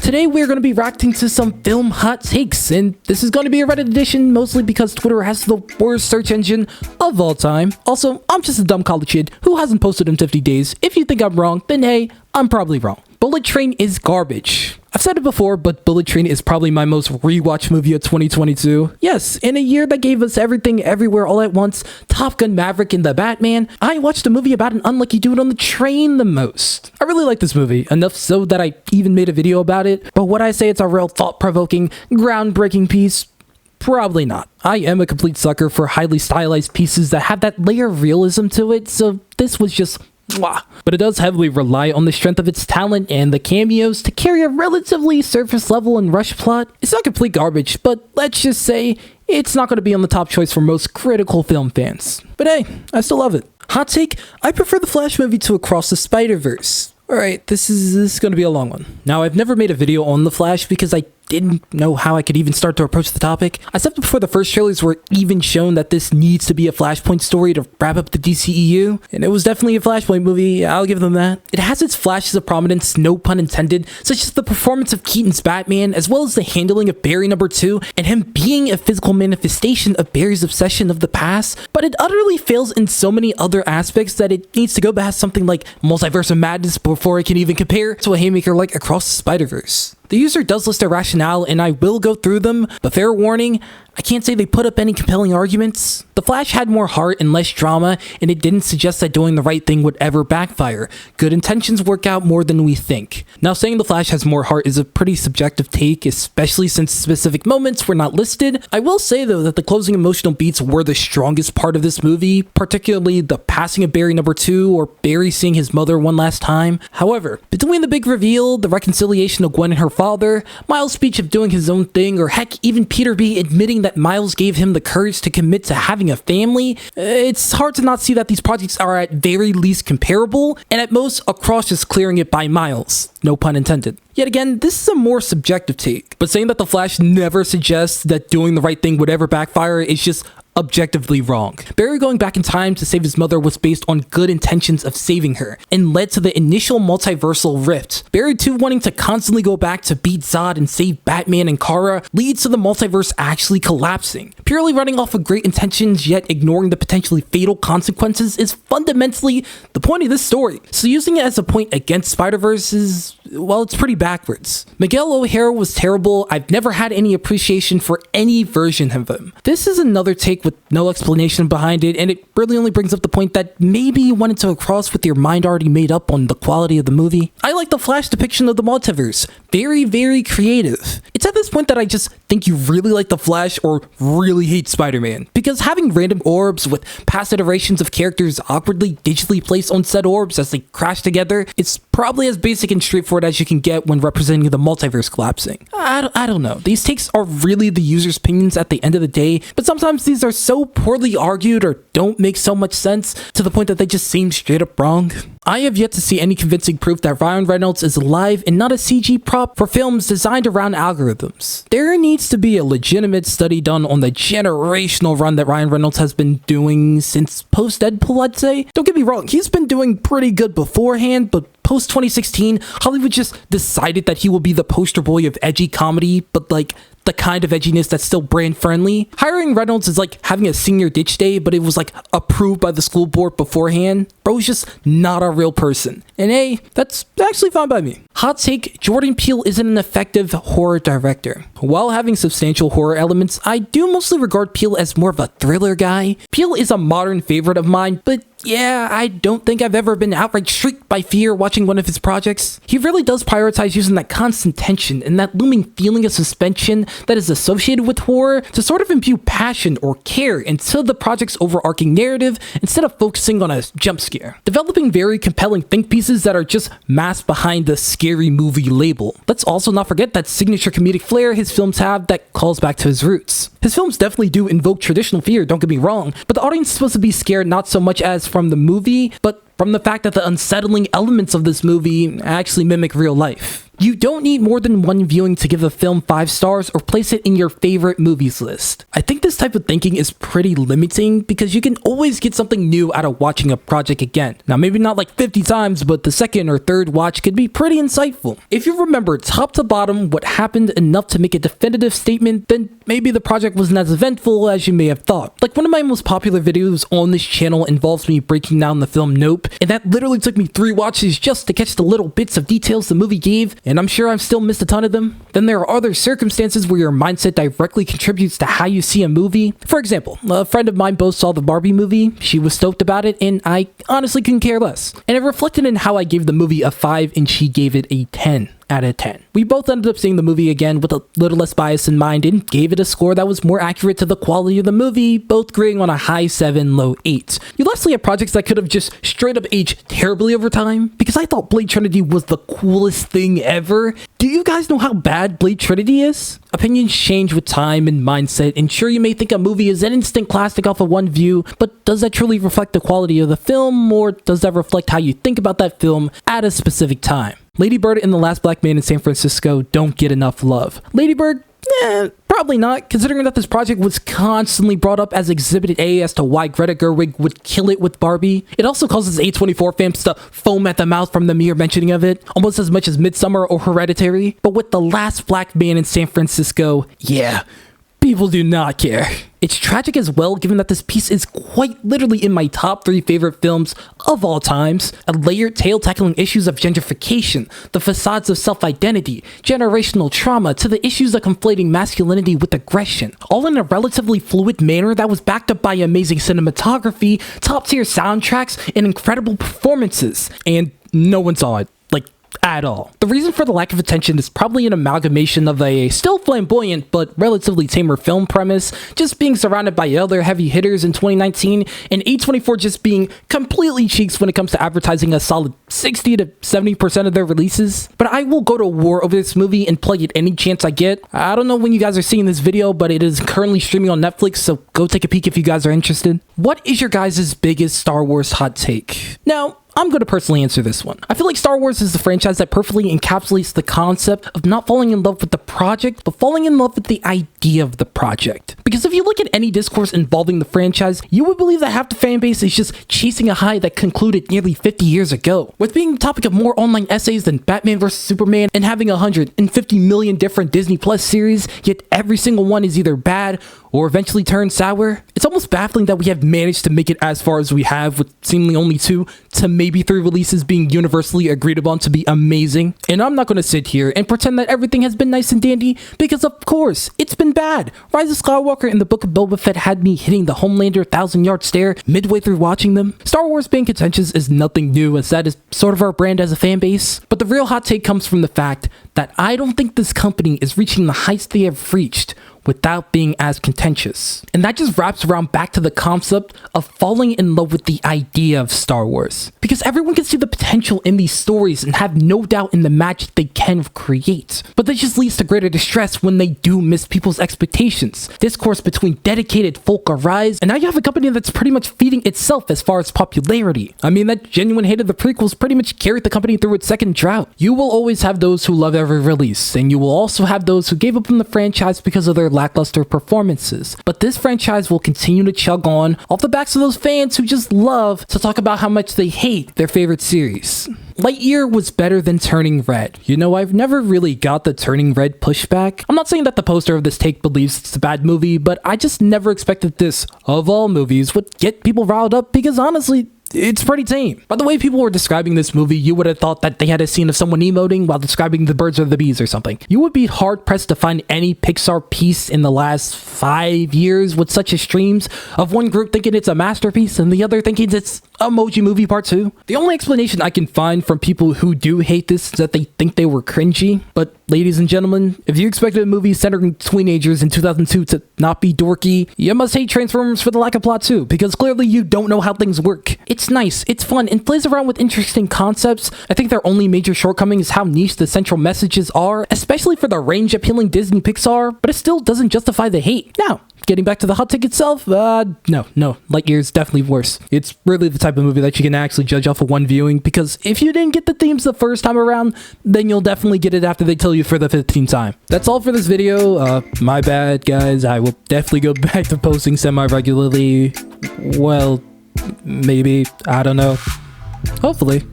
Today we're going to be reacting to some film hot takes, and this is going to be a Reddit edition mostly because Twitter has the worst search engine of all time. Also, I'm just a dumb college kid who hasn't posted in 50 days. If you think I'm wrong, then hey, I'm probably wrong. Bullet Train is garbage. I've said it before, but Bullet Train is probably my most rewatched movie of 2022. Yes, in a year that gave us everything everywhere all at once, Top Gun Maverick and the Batman, I watched a movie about an unlucky dude on the train the most. I really like this movie, enough so that I even made a video about it, but would I say it's a real thought-provoking, groundbreaking piece? Probably not. I am a complete sucker for highly stylized pieces that have that layer of realism to it, so this was just mwah. But it does heavily rely on the strength of its talent and the cameos to carry a relatively surface level and rush plot. It's not complete garbage, but let's just say it's not going to be on the top choice for most critical film fans. But hey, I still love it. Hot take, I prefer the Flash movie to Across the Spider-Verse. Alright, this is going to be a long one. Now, I've never made a video on The Flash because I didn't know how I could even start to approach the topic. I said before the first trailers were even shown that this needs to be a Flashpoint story to wrap up the DCEU, and it was definitely a Flashpoint movie, I'll give them that. It has its flashes of prominence, no pun intended, such as the performance of Keaton's Batman, as well as the handling of Barry number 2, and him being a physical manifestation of Barry's obsession of the past, but it utterly fails in so many other aspects that it needs to go past something like Multiverse of Madness before it can even compare to a haymaker like Across the Spider-Verse. The user does list their rationale, and I will go through them, but fair warning, I can't say they put up any compelling arguments. The Flash had more heart and less drama, and it didn't suggest that doing the right thing would ever backfire. Good intentions work out more than we think. Now, saying the Flash has more heart is a pretty subjective take, especially since specific moments were not listed. I will say, though, that the closing emotional beats were the strongest part of this movie, particularly the passing of Barry number 2, or Barry seeing his mother one last time. However, between the big reveal, the reconciliation of Gwen and her father, Miles' speech of doing his own thing, or heck, even Peter B admitting that Miles gave him the courage to commit to having a family, it's hard to not see that these projects are at very least comparable, and at most, Across just clearing it by miles. No pun intended. Yet again, this is a more subjective take, but saying that The Flash never suggests that doing the right thing would ever backfire is just objectively wrong. Barry going back in time to save his mother was based on good intentions of saving her, and led to the initial multiversal rift. Barry too wanting to constantly go back to beat Zod and save Batman and Kara leads to the multiverse actually collapsing. Purely running off of great intentions yet ignoring the potentially fatal consequences is fundamentally the point of this story. So using it as a point against Spider-Verse is, well, it's pretty backwards. Miguel O'Hara was terrible. I've never had any appreciation for any version of him. This is another take with no explanation behind it, and it really only brings up the point that maybe you wanted to Across with your mind already made up on the quality of the movie. I like the Flash depiction of the multiverse. Very, very creative. It's at this point that I just think you really like the Flash or really hate Spider-Man, because having random orbs with past iterations of characters awkwardly digitally placed on said orbs as they crash together, it's probably as basic and straightforward as you can get when representing the multiverse collapsing. I don't know. These takes are really the user's opinions at the end of the day, but sometimes these are so poorly argued or don't make so much sense to the point that they just seem straight up wrong. I have yet to see any convincing proof that Ryan Reynolds is alive and not a CG prop for films designed around algorithms. There needs to be a legitimate study done on the generational run that Ryan Reynolds has been doing since post-Deadpool, I'd say. Don't get me wrong, he's been doing pretty good beforehand, but post 2016, Hollywood just decided that he will be the poster boy of edgy comedy, but like the kind of edginess that's still brand friendly. Hiring Reynolds is like having a senior ditch day, but it was like approved by the school board beforehand. Bro's just not a real person. And hey, that's actually fine by me. Hot take, Jordan Peele isn't an effective horror director. While having substantial horror elements, I do mostly regard Peele as more of a thriller guy. Peele is a modern favorite of mine, but yeah, I don't think I've ever been outright shrieked by fear watching one of his projects. He really does prioritize using that constant tension and that looming feeling of suspension that is associated with horror to sort of imbue passion or care into the project's overarching narrative instead of focusing on a jump scare. Developing very compelling think pieces that are just masked behind the scary movie label. Let's also not forget that signature comedic flair his films have that calls back to his roots. His films definitely do invoke traditional fear, don't get me wrong, but the audience is supposed to be scared not so much as from the movie, but from the fact that the unsettling elements of this movie actually mimic real life. You don't need more than one viewing to give a film 5 stars or place it in your favorite movies list. I think this type of thinking is pretty limiting because you can always get something new out of watching a project again. Now maybe not like 50 times, but the second or third watch could be pretty insightful. If you remember top to bottom what happened enough to make a definitive statement, then maybe the project wasn't as eventful as you may have thought. Like one of my most popular videos on this channel involves me breaking down the film Nope, and that literally took me 3 watches just to catch the little bits of details the movie gave, and I'm sure I've still missed a ton of them. Then there are other circumstances where your mindset directly contributes to how you see a movie. For example, a friend of mine both saw the Barbie movie, she was stoked about it, and I honestly couldn't care less. And it reflected in how I gave the movie a 5 and she gave it a 10 out of 10. We both ended up seeing the movie again with a little less bias in mind and gave it a score that was more accurate to the quality of the movie, both agreeing on a high 7, low 8. You lastly have projects that could have just straight up aged terribly over time, because I thought Blade Trinity was the coolest thing ever. Do you guys know how bad Blade Trinity is? Opinions change with time and mindset, and sure, you may think a movie is an instant classic off of one view, but does that truly reflect the quality of the film, or does that reflect how you think about that film at a specific time? Lady Bird and The Last Black Man in San Francisco don't get enough love. Lady Bird? Probably not, considering that this project was constantly brought up as Exhibit A as to why Greta Gerwig would kill it with Barbie. It also causes A24 fans to foam at the mouth from the mere mentioning of it, almost as much as Midsommar or Hereditary. But with The Last Black Man in San Francisco, yeah, people do not care. It's tragic as well, given that this piece is quite literally in my top 3 favorite films of all times. A layered tale tackling issues of gentrification, the facades of self-identity, generational trauma, to the issues of conflating masculinity with aggression, all in a relatively fluid manner that was backed up by amazing cinematography, top-tier soundtracks, and incredible performances. And no one saw it. At all. The reason for the lack of attention is probably an amalgamation of a still flamboyant but relatively tamer film premise, just being surrounded by other heavy hitters in 2019, and A24 just being completely cheeks when it comes to advertising a solid 60 to 70% of their releases. But I will go to war over this movie and play it any chance I get. I don't know when you guys are seeing this video, but it is currently streaming on Netflix, so go take a peek if you guys are interested. What is your guys' biggest Star Wars hot take? Now, I'm going to personally answer this one. I feel like Star Wars is the franchise that perfectly encapsulates the concept of not falling in love with the project, but falling in love with the idea of the project. Because if you look at any discourse involving the franchise, you would believe that half the fan base is just chasing a high that concluded nearly 50 years ago. With being the topic of more online essays than Batman vs Superman and having 150 million different Disney Plus series, yet every single one is either bad or eventually turn sour, it's almost baffling that we have managed to make it as far as we have, with seemingly only 2 to maybe 3 releases being universally agreed upon to be amazing. And I'm not going to sit here and pretend that everything has been nice and dandy, because of course, it's been bad. Rise of Skywalker and the Book of Boba Fett had me hitting the Homelander 1,000-yard stare midway through watching them. Star Wars being contentious is nothing new, as that is sort of our brand as a fan base. But the real hot take comes from the fact that I don't think this company is reaching the heights they have reached without being as contentious. And that just wraps around back to the concept of falling in love with the idea of Star Wars. Because everyone can see the potential in these stories and have no doubt in the magic they can create. But this just leads to greater distress when they do miss people's expectations. Discourse between dedicated folk arise, and now you have a company that's pretty much feeding itself as far as popularity. I mean, that genuine hate of the prequels pretty much carried the company through its second drought. You will always have those who love every release, and you will also have those who gave up on the franchise because of their lackluster performances. But this franchise will continue to chug on off the backs of those fans who just love to talk about how much they hate their favorite series. Lightyear was better than Turning Red. You know, I've never really got the Turning Red pushback. I'm not saying that the poster of this take believes it's a bad movie, but I just never expected this, of all movies, would get people riled up, because honestly, it's pretty tame. By the way people were describing this movie, you would have thought that they had a scene of someone emoting while describing the birds or the bees or something. You would be hard-pressed to find any Pixar piece in the last 5 years with such extremes of one group thinking it's a masterpiece and the other thinking it's Emoji Movie Part 2. The only explanation I can find from people who do hate this is that they think they were cringy. But ladies and gentlemen, if you expected a movie centering teenagers in 2002 to not be dorky, you must hate Transformers for the lack of plot too, because clearly you don't know how things work. It's nice, it's fun, and plays around with interesting concepts. I think their only major shortcoming is how niche the central messages are, especially for the range-appealing Disney Pixar, but it still doesn't justify the hate. Now, getting back to the hot take itself, no, Lightyear is definitely worse. It's really the type of movie that you can actually judge off of one viewing, because if you didn't get the themes the first time around, then you'll definitely get it after they tell you for the 15th time. That's all for this video. My bad, guys. I will definitely go back to posting semi-regularly. Well, maybe. I don't know. Hopefully.